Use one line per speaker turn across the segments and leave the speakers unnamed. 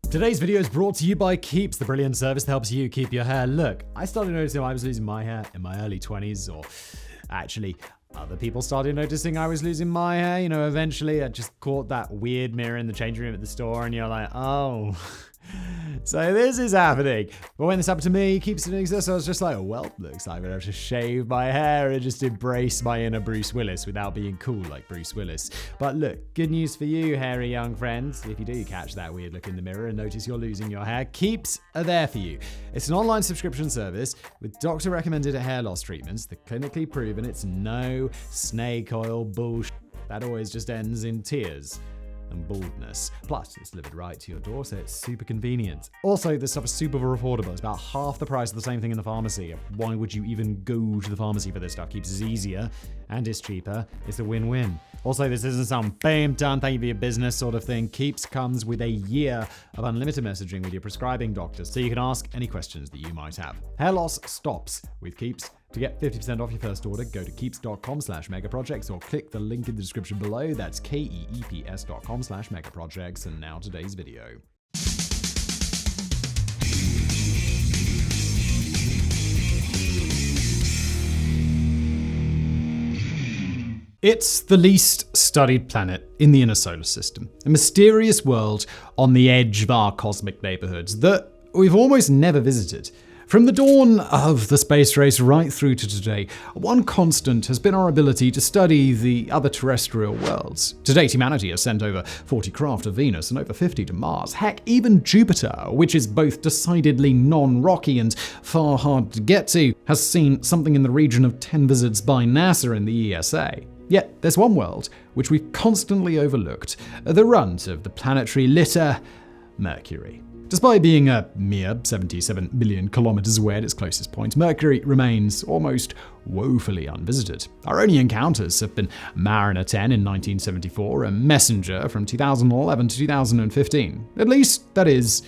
Today's video is brought to you by Keeps, the brilliant service that helps you keep your hair. Look, I started noticing I was losing my hair in my early 20s, or actually, other people started noticing I was losing my hair. You know, eventually I just caught that weird mirror in the changing room at the store, and you're like, oh, so this is happening. But when this happened to me, Keeps didn't exist, so I was just like, well, looks like I'm gonna have to shave my hair and just embrace my inner Bruce Willis without being cool like Bruce Willis. But look, good news for you, hairy young friends. If you do catch that weird look in the mirror and notice you're losing your hair, Keeps are there for you. It's an online subscription service with doctor-recommended hair loss treatments that clinically proven it's no snake oil bullshit that always just ends in tears and baldness. Plus, it's delivered right to your door, so it's super convenient. Also, this stuff is super affordable. It's about half the price of the same thing in the pharmacy. Why would you even go to the pharmacy for this stuff? Keeps is easier and it's cheaper. It's a win-win. Also, this isn't some bam, done, thank you for your business sort of thing. Keeps comes with a year of unlimited messaging with your prescribing doctors, so you can ask any questions that you might have. Hair loss stops with Keeps. To get 50% off your first order, go to keeps.com/megaprojects or click the link in the description below. That's keeps.com/megaprojects. And now today's video. It's the least studied planet in the inner solar system, a mysterious world on the edge of our cosmic neighborhoods that we've almost never visited. From the dawn of the space race right through to today, one constant has been our ability to study the other terrestrial worlds. To date, humanity has sent over 40 craft to Venus and over 50 to Mars. Heck, even Jupiter, which is both decidedly non-rocky and far hard to get to, has seen something in the region of 10 visits by NASA and the ESA. Yet, there's one world which we've constantly overlooked, the runt of the planetary litter, Mercury. Despite being a mere 77 million kilometers away at its closest point, Mercury remains almost woefully unvisited. Our only encounters have been Mariner 10 in 1974 and Messenger from 2011 to 2015. At least, that is,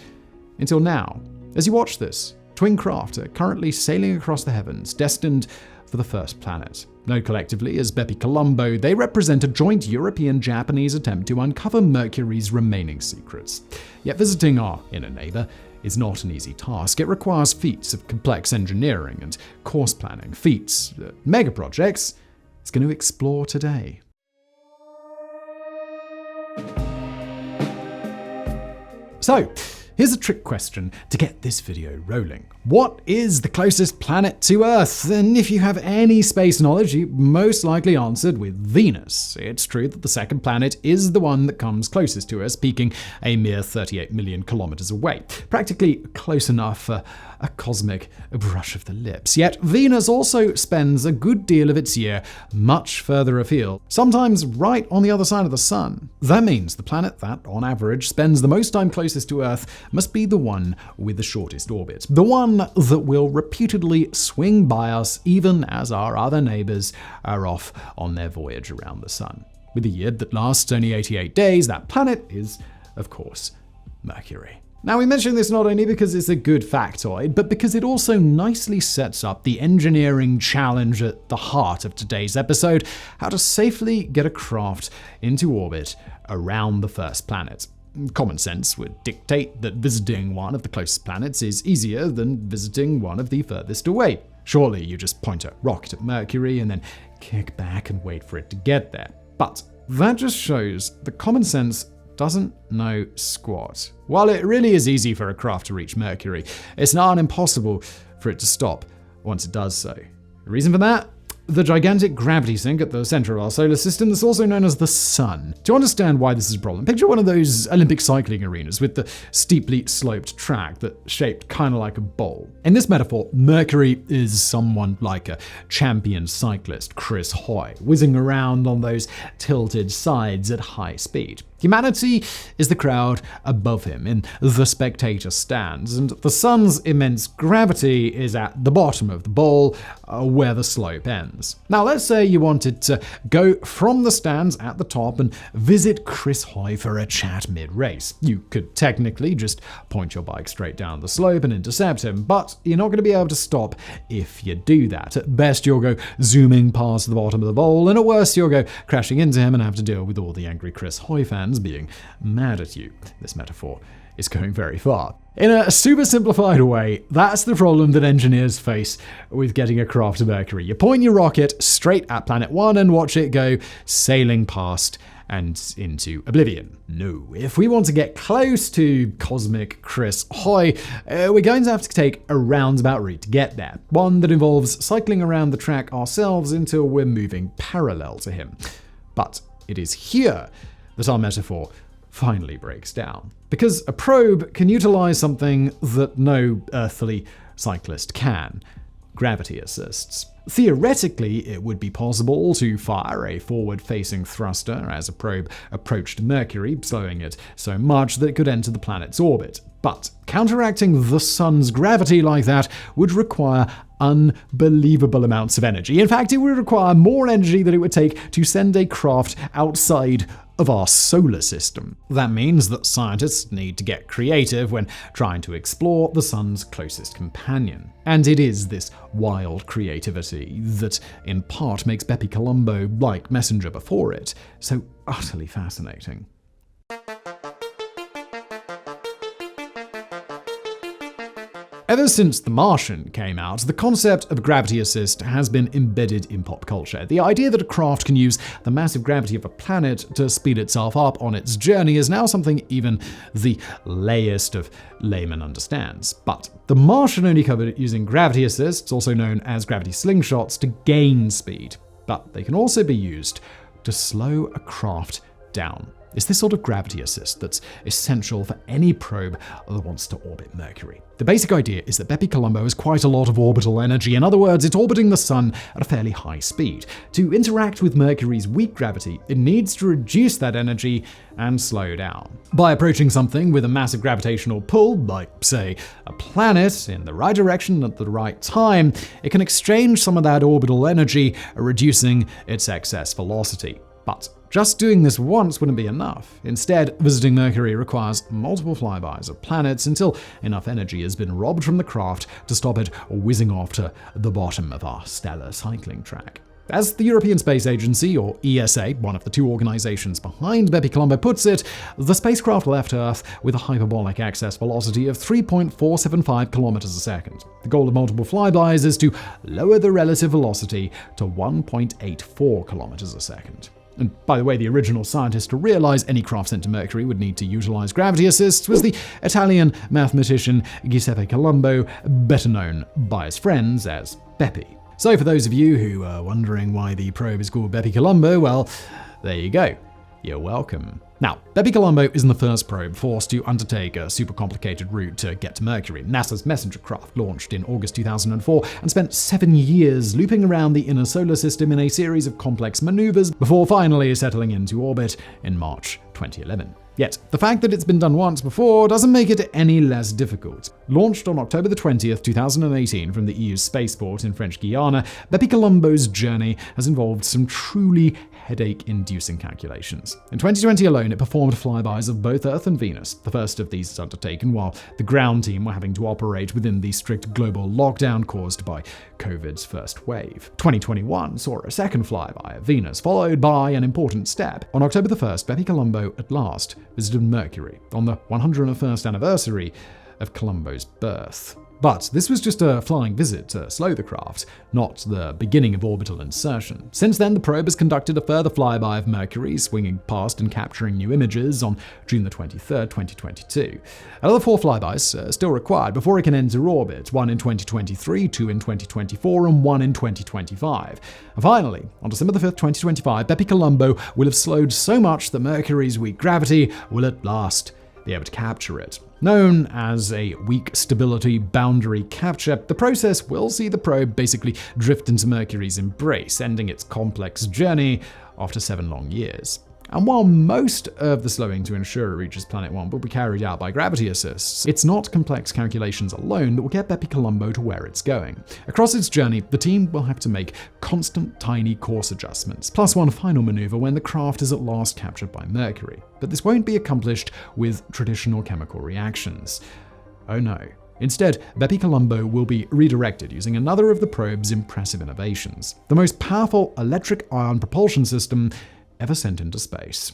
until now. As you watch this, twin craft are currently sailing across the heavens, destined for the first planet. Known collectively as BepiColombo, they represent a joint European-Japanese attempt to uncover Mercury's remaining secrets. Yet visiting our inner neighbor is not an easy task. It requires feats of complex engineering and course planning, feats that megaprojects is going to explore today. So, here's a trick question to get this video rolling. What is the closest planet to Earth? And if you have any space knowledge, you most likely answered with Venus. It's true that the second planet is the one that comes closest to us, peaking a mere 38 million kilometers away. Practically close enough for a cosmic brush of the lips. Yet Venus also spends a good deal of its year much further afield, sometimes right on the other side of the sun. That means the planet that, on average, spends the most time closest to Earth must be the one with the shortest orbit, the one that will reputedly swing by us even as our other neighbors are off on their voyage around the sun. With a year that lasts only 88 days, that planet is, of course, Mercury. Now, we mention this not only because it's a good factoid, but because it also nicely sets up the engineering challenge at the heart of today's episode: how to safely get a craft into orbit around the first planet. Common sense would dictate that visiting one of the closest planets is easier than visiting one of the furthest away. Surely you just point a rocket at Mercury and then kick back and wait for it to get there. But that just shows that common sense doesn't know squat. While it really is easy for a craft to reach Mercury, it's not impossible for it to stop once it does so. The reason for that? The gigantic gravity sink at the center of our solar system that's also known as the Sun. To understand why this is a problem, picture one of those Olympic cycling arenas with the steeply sloped track that's shaped kind of like a bowl. In this metaphor, Mercury is someone like a champion cyclist, Chris Hoy, whizzing around on those tilted sides at high speed. Humanity is the crowd above him in the spectator stands, and the sun's immense gravity is at the bottom of the bowl where the slope ends. Now, let's say you wanted to go from the stands at the top and visit Chris Hoy for a chat mid-race. You could technically just point your bike straight down the slope and intercept him, but you're not going to be able to stop if you do that. At best, you'll go zooming past the bottom of the bowl, and at worst, you'll go crashing into him and have to deal with all the angry Chris Hoy fans being mad at you. This metaphor is going very far. In a super simplified way, that's the problem that engineers face with getting a craft to Mercury. You point your rocket straight at Planet 1 and watch it go sailing past and into oblivion. No, if we want to get close to cosmic Chris Hoy, we're going to have to take a roundabout route to get there. One that involves cycling around the track ourselves until we're moving parallel to him. But it is here that our metaphor finally breaks down. Because a probe can utilize something that no earthly cyclist can: gravity assists. Theoretically, it would be possible to fire a forward-facing thruster as a probe approached Mercury, slowing it so much that it could enter the planet's orbit. But counteracting the sun's gravity like that would require unbelievable amounts of energy. In fact, it would require more energy than it would take to send a craft outside of our solar system. That means that scientists need to get creative when trying to explore the sun's closest companion. And it is this wild creativity that in part makes BepiColombo, like Messenger before it, so utterly fascinating. Ever since The Martian came out, the concept of gravity assist has been embedded in pop culture. The idea that a craft can use the massive gravity of a planet to speed itself up on its journey is now something even the layest of laymen understands. But The Martian only covered using gravity assists, also known as gravity slingshots, to gain speed. But they can also be used to slow a craft down. It's this sort of gravity assist that's essential for any probe that wants to orbit Mercury. The basic idea is that BepiColombo has quite a lot of orbital energy. In other words, it's orbiting the sun at a fairly high speed. To interact with Mercury's weak gravity, it needs to reduce that energy and slow down. By approaching something with a massive gravitational pull, like, say, a planet, in the right direction at the right time, it can exchange some of that orbital energy, reducing its excess velocity. But just doing this once wouldn't be enough. Instead, visiting Mercury requires multiple flybys of planets until enough energy has been robbed from the craft to stop it whizzing off to the bottom of our stellar cycling track. As the European Space Agency, or ESA, one of the two organizations behind BepiColombo, puts it, the spacecraft left Earth with a hyperbolic excess velocity of 3.475 kilometers a second. The goal of multiple flybys is to lower the relative velocity to 1.84 kilometers a second. And by the way, the original scientist to realize any craft sent to Mercury would need to utilize gravity assists was the Italian mathematician Giuseppe Colombo, better known by his friends as Bepi. So for those of you who are wondering why the probe is called BepiColombo, well, there you go. You're welcome. Now, BepiColombo isn't the first probe forced to undertake a super complicated route to get to Mercury. NASA's Messenger craft launched in August 2004 and spent 7 years looping around the inner solar system in a series of complex maneuvers before finally settling into orbit in March 2011. Yet, the fact that it's been done once before doesn't make it any less difficult. Launched on October 20th, 2018 from the EU's spaceport in French Guiana, BepiColombo's journey has involved some truly headache-inducing calculations. In 2020 alone, it performed flybys of both Earth and Venus. The first of these is undertaken while the ground team were having to operate within the strict global lockdown caused by COVID's first wave. 2021 saw a second flyby of Venus, followed by an important step. On October 1st, BepiColombo at last visited Mercury on the 101st anniversary of Colombo's birth. But this was just a flying visit to slow the craft, not the beginning of orbital insertion. Since then, the probe has conducted a further flyby of Mercury, swinging past and capturing new images on June the 23rd, 2022. Another 4 flybys are still required before it can enter orbit, 1 in 2023, 2 in 2024, and 1 in 2025. And finally, on December the 5th, 2025, BepiColombo will have slowed so much that Mercury's weak gravity will at last be able to capture it. Known as a weak stability boundary capture, the process will see the probe basically drift into Mercury's embrace, ending its complex journey after 7 long years. And while most of the slowing to ensure it reaches Planet 1 will be carried out by gravity assists, it's not complex calculations alone that will get BepiColombo to where it's going. Across its journey, the team will have to make constant tiny course adjustments, plus one final maneuver when the craft is at last captured by Mercury. But this won't be accomplished with traditional chemical reactions. Oh no. Instead, BepiColombo will be redirected using another of the probe's impressive innovations, the most powerful electric ion propulsion system ever sent into space.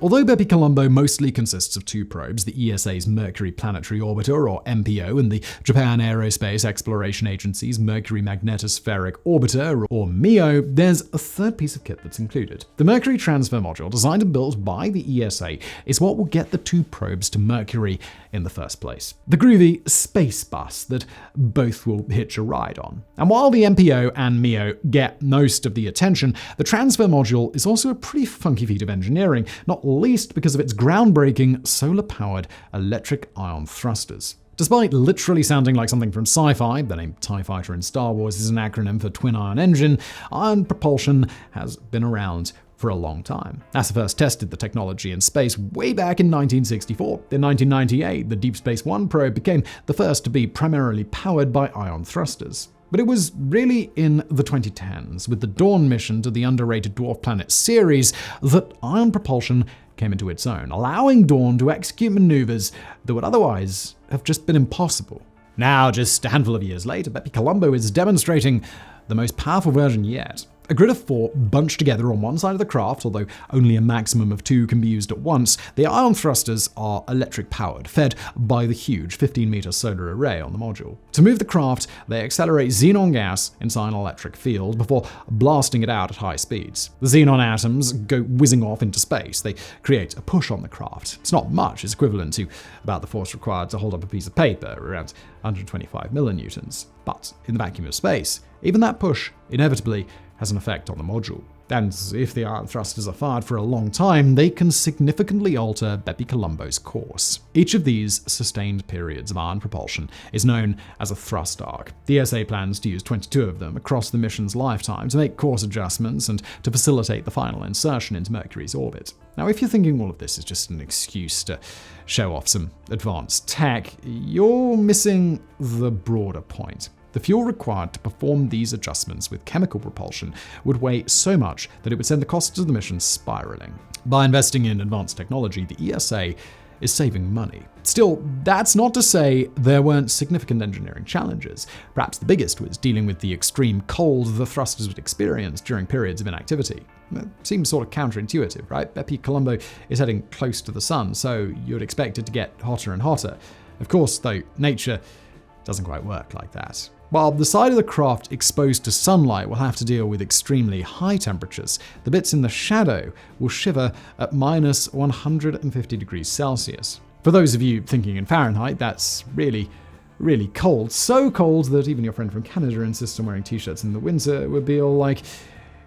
Although BepiColombo mostly consists of two probes, the ESA's Mercury Planetary Orbiter, or MPO, and the Japan Aerospace Exploration Agency's Mercury Magnetospheric Orbiter, or MEO, there's a third piece of kit that's included. The Mercury Transfer Module, designed and built by the ESA, is what will get the two probes to Mercury in the first place. The groovy space bus that both will hitch a ride on. And while the MPO and MEO get most of the attention, the Transfer Module is also a pretty funky feat of engineering, not least because of its groundbreaking solar-powered electric ion thrusters. Despite literally sounding like something from sci-fi, the name TIE Fighter in Star Wars is an acronym for Twin Ion Engine, ion propulsion has been around for a long time. NASA first tested the technology in space way back in 1964. In 1998, the Deep Space One probe became the first to be primarily powered by ion thrusters. But it was really in the 2010s, with the Dawn mission to the underrated dwarf planet Ceres, that ion propulsion came into its own, allowing Dawn to execute maneuvers that would otherwise have just been impossible. Now, just a handful of years later, BepiColombo is demonstrating the most powerful version yet. A grid of 4 bunched together on one side of the craft, although only a maximum of 2 can be used at once. The ion thrusters are electric-powered, fed by the huge 15-meter solar array on the module. To move the craft, they accelerate xenon gas inside an electric field before blasting it out at high speeds. The xenon atoms go whizzing off into space. They create a push on the craft. It's not much. It's equivalent to about the force required to hold up a piece of paper, around 125 millinewtons. But in the vacuum of space, even that push inevitably has an effect on the module. And if the ion thrusters are fired for a long time, they can significantly alter BepiColombo's course. Each of these sustained periods of ion propulsion is known as a thrust arc. The ESA plans to use 22 of them across the mission's lifetime to make course adjustments and to facilitate the final insertion into Mercury's orbit. Now, if you're thinking all of this is just an excuse to show off some advanced tech, you're missing the broader point. The fuel required to perform these adjustments with chemical propulsion would weigh so much that it would send the costs of the mission spiraling. By investing in advanced technology, the ESA is saving money. Still, that's not to say there weren't significant engineering challenges. Perhaps the biggest was dealing with the extreme cold the thrusters would experience during periods of inactivity. It seems sort of counterintuitive, right? BepiColombo is heading close to the sun, so you'd expect it to get hotter and hotter. Of course, though, nature doesn't quite work like that. While the side of the craft exposed to sunlight will have to deal with extremely high temperatures, the bits in the shadow will shiver at minus 150 degrees Celsius. For those of you thinking in Fahrenheit, that's really cold. So cold that even your friend from Canada insists on wearing t-shirts in the winter would be all like,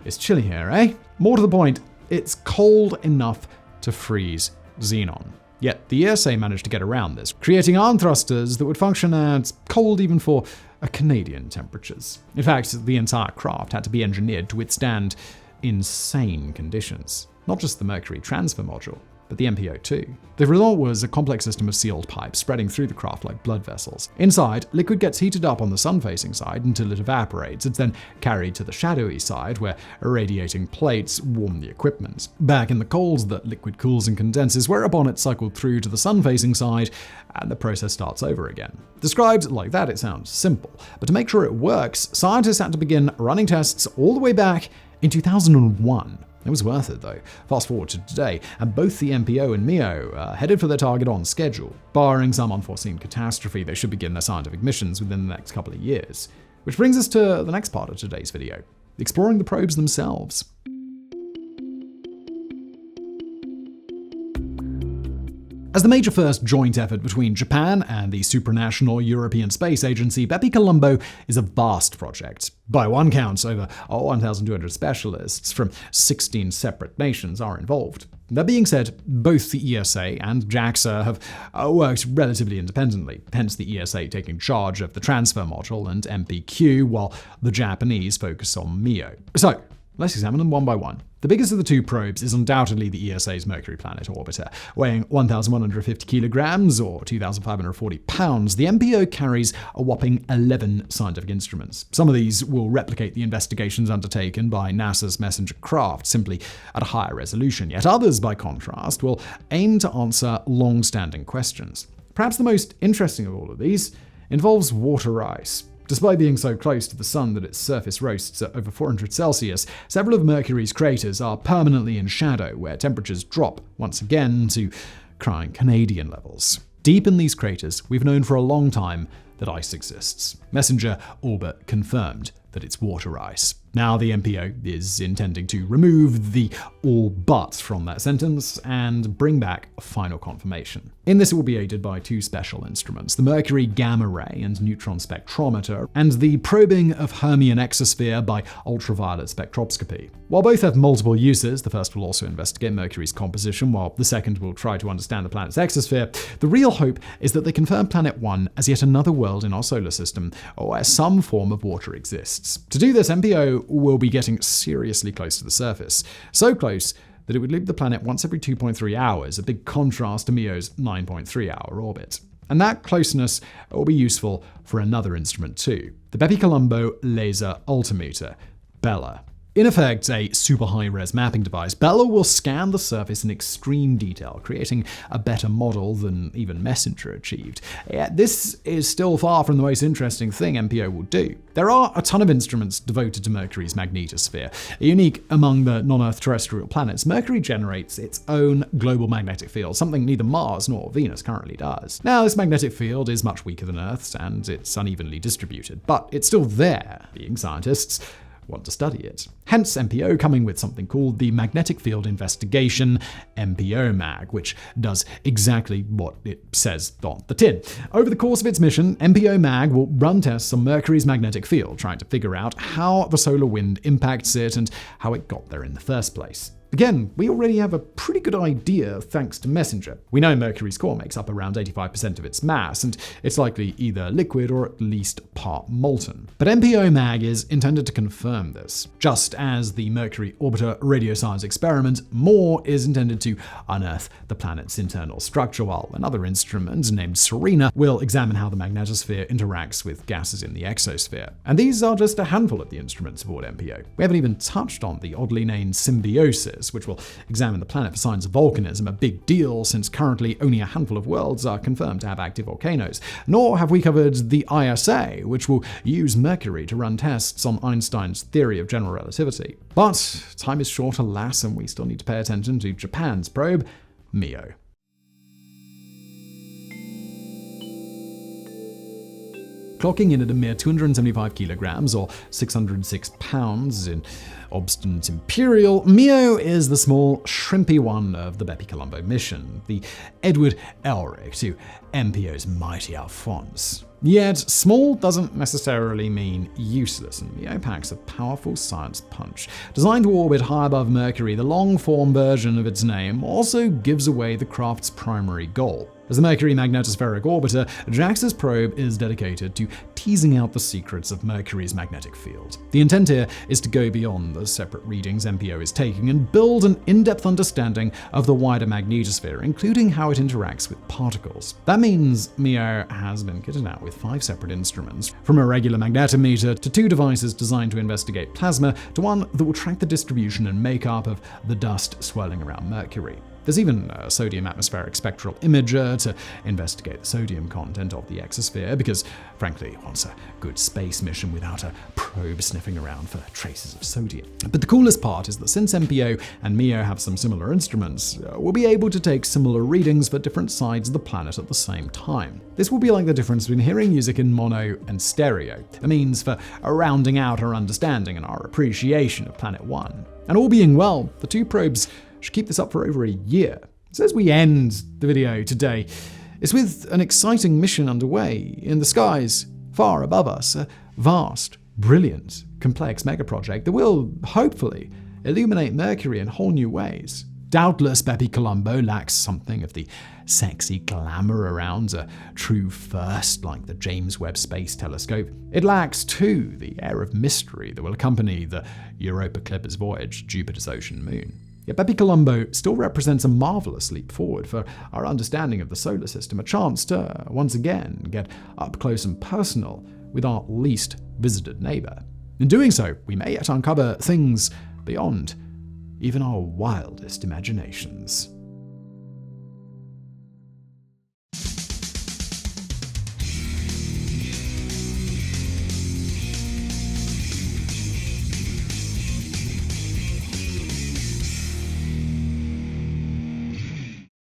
it's chilly here, eh? More to the point, it's cold enough to freeze xenon. Yet the ESA managed to get around this, creating ion thrusters that would function at cold even for Canadian temperatures. In fact, the entire craft had to be engineered to withstand insane conditions. Not just the Mercury Transfer Module, but the MPO too. The result was a complex system of sealed pipes spreading through the craft like blood vessels. Inside, liquid gets heated up on the sun-facing side until it evaporates. It's then carried to the shadowy side, where irradiating plates warm the equipment. Back in the cold, the liquid cools and condenses, whereupon it's cycled through to the sun-facing side, and the process starts over again. Described like that, it sounds simple. But to make sure it works, scientists had to begin running tests all the way back in 2001. It was worth it, though. Fast forward to today, and both the MPO and MEO are headed for their target on schedule. Barring some unforeseen catastrophe, they should begin their scientific missions within the next couple of years. Which brings us to the next part of today's video, exploring the probes themselves. As the major first joint effort between Japan and the supranational European Space Agency, BepiColombo is a vast project. By one count, over 1,200 specialists from 16 separate nations are involved. That being said, both the ESA and JAXA have worked relatively independently, hence the ESA taking charge of the transfer module and MPQ, while the Japanese focus on MEO. So, let's examine them one by one. The biggest of the two probes is undoubtedly the ESA's Mercury Planet Orbiter. Weighing 1,150 kilograms or 2,540 pounds, the MPO carries a whopping 11 scientific instruments. Some of these will replicate the investigations undertaken by NASA's Messenger craft, simply at a higher resolution, yet others, by contrast, will aim to answer long-standing questions. Perhaps the most interesting of all of these involves water ice. Despite being so close to the sun that its surface roasts at over 400 Celsius, several of Mercury's craters are permanently in shadow, where temperatures drop once again to crying Canadian levels. Deep in these craters, we've known for a long time that ice exists. Messenger orbit confirmed that it's water ice. Now the MPO is intending to remove the all but from that sentence and bring back a final confirmation. In this, it will be aided by two special instruments, the Mercury Gamma Ray and Neutron Spectrometer, and the probing of Hermian exosphere by ultraviolet spectroscopy. While both have multiple uses, the first will also investigate Mercury's composition, while the second will try to understand the planet's exosphere, the real hope is that they confirm Planet 1 as yet another world in our solar system, where some form of water exists. To do this, MPO will be getting seriously close to the surface. So close that it would loop the planet once every 2.3 hours, a big contrast to MEO's 9.3-hour orbit. And that closeness will be useful for another instrument too, the BepiColombo Laser Altimeter, BELA. In effect, a super high-res mapping device, BELA will scan the surface in extreme detail, creating a better model than even Messenger achieved. Yet this is still far from the most interesting thing MPO will do. There are a ton of instruments devoted to Mercury's magnetosphere. Unique among the non-Earth terrestrial planets, Mercury generates its own global magnetic field, something neither Mars nor Venus currently does. Now, this magnetic field is much weaker than Earth's, and it's unevenly distributed, but it's still there, being scientists want to study it. Hence MPO coming with something called the Magnetic Field Investigation, MPO-MAG, which does exactly what it says on the tin. Over the course of its mission, MPO-MAG will run tests on Mercury's magnetic field, trying to figure out how the solar wind impacts it and how it got there in the first place. Again, we already have a pretty good idea thanks to Messenger. We know Mercury's core makes up around 85% of its mass, and it's likely either liquid or at least part molten. But MPO-MAG is intended to confirm this. Just as the Mercury Orbiter radio science experiment, MORE is intended to unearth the planet's internal structure, while another instrument named SERENA will examine how the magnetosphere interacts with gases in the exosphere. And these are just a handful of the instruments aboard MPO. We haven't even touched on the oddly named Symbiosis, which will examine the planet for signs of volcanism, a big deal since currently only a handful of worlds are confirmed to have active volcanoes. Nor have we covered the ISA, which will use Mercury to run tests on Einstein's theory of general relativity. But time is short, alas, and we still need to pay attention to Japan's probe, MEO. Clocking in at a mere 275 kilograms or 606 pounds in obstinate imperial, MEO is the small, shrimpy one of the BepiColombo mission, the Edward Elric to MPO's mighty Alphonse. Yet, small doesn't necessarily mean useless, and MEO packs a powerful science punch. Designed to orbit high above Mercury, the long-form version of its name also gives away the craft's primary goal. As the Mercury magnetospheric orbiter, JAXA's probe is dedicated to teasing out the secrets of Mercury's magnetic field. The intent here is to go beyond the separate readings MPO is taking and build an in-depth understanding of the wider magnetosphere, including how it interacts with particles. That means MEO has been kitted out with 5 separate instruments, from a regular magnetometer to 2 devices designed to investigate plasma to one that will track the distribution and makeup of the dust swirling around Mercury. There's even a sodium atmospheric spectral imager to investigate the sodium content of the exosphere, because, frankly, what's a good space mission without a probe sniffing around for traces of sodium? But the coolest part is that since MPO and MEO have some similar instruments, we'll be able to take similar readings for different sides of the planet at the same time. This will be like the difference between hearing music in mono and stereo, a means for rounding out our understanding and our appreciation of Planet 1. And all being well, the 2 probes should keep this up for over a year. So as we end the video today, it's with an exciting mission underway in the skies far above us, a vast, brilliant, complex megaproject that will, hopefully, illuminate Mercury in whole new ways. Doubtless, BepiColombo lacks something of the sexy glamour around a true first like the James Webb Space Telescope. It lacks, too, the air of mystery that will accompany the Europa Clipper's voyage to Jupiter's ocean moon. Yet BepiColombo still represents a marvelous leap forward for our understanding of the solar system, a chance to, once again, get up close and personal with our least visited neighbor. In doing so, we may yet uncover things beyond even our wildest imaginations.